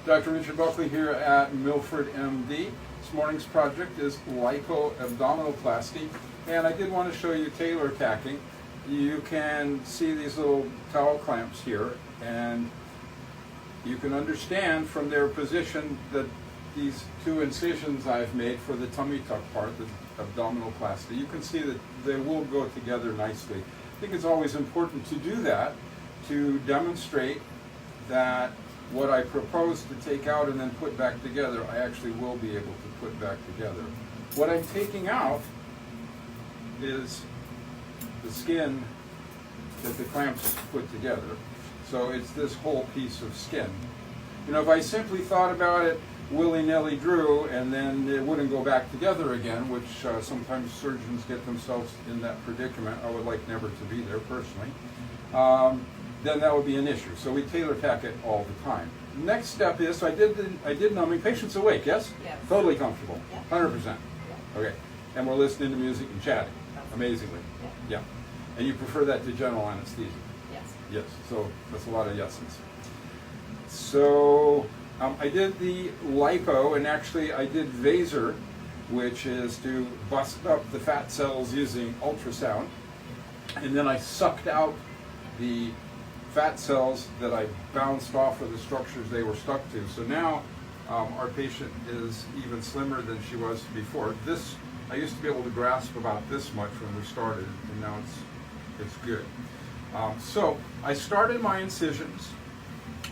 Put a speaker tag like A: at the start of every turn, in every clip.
A: Dr. Richard Buckley here at MilfordMD. This morning's project is Abdominoplasty, and I did want to show you tailor tacking. You can see these little towel clamps here, and you can understand from their position that these two incisions I've made for the tummy tuck part, the abdominoplasty, you can see that they will go together nicely. I think it's always important to do that to demonstrate that what I propose to take out and then put back together, I actually will be able to put back together. What I'm taking out is the skin that the clamps put together. So it's this whole piece of skin. You know, if I simply thought about it, willy-nilly drew, and then it wouldn't go back together again, which sometimes surgeons get themselves in that predicament. I would like never to be there personally. Then that would be an issue. So we tailor tack it all the time. Next step is, so I did numbing. Patient's awake, yes?
B: Yes.
A: Totally comfortable,
B: Yeah.
A: 100%.
B: Yeah.
A: Okay, and we're listening to music and chatting, amazingly.
B: Yeah.
A: Yeah, and you prefer that to general anesthesia?
B: Yes.
A: Yes, so that's a lot of yeses. So I did the lipo, and actually I did Vaser, which is to bust up the fat cells using ultrasound, and then I sucked out the fat cells that I bounced off of the structures they were stuck to. So now our patient is even slimmer than she was before. This, I used to be able to grasp about this much when we started, and now it's good. So I started my incisions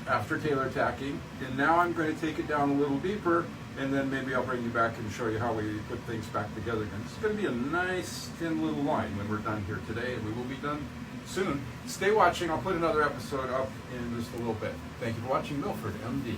A: after tailor tacking, and now I'm going to take it down a little deeper, and then maybe I'll bring you back and show you how we put things back together again. It's going to be a nice thin little line when we're done here today, and we will be done soon. Stay watching. I'll put another episode up in just a little bit. Thank you for watching MilfordMD.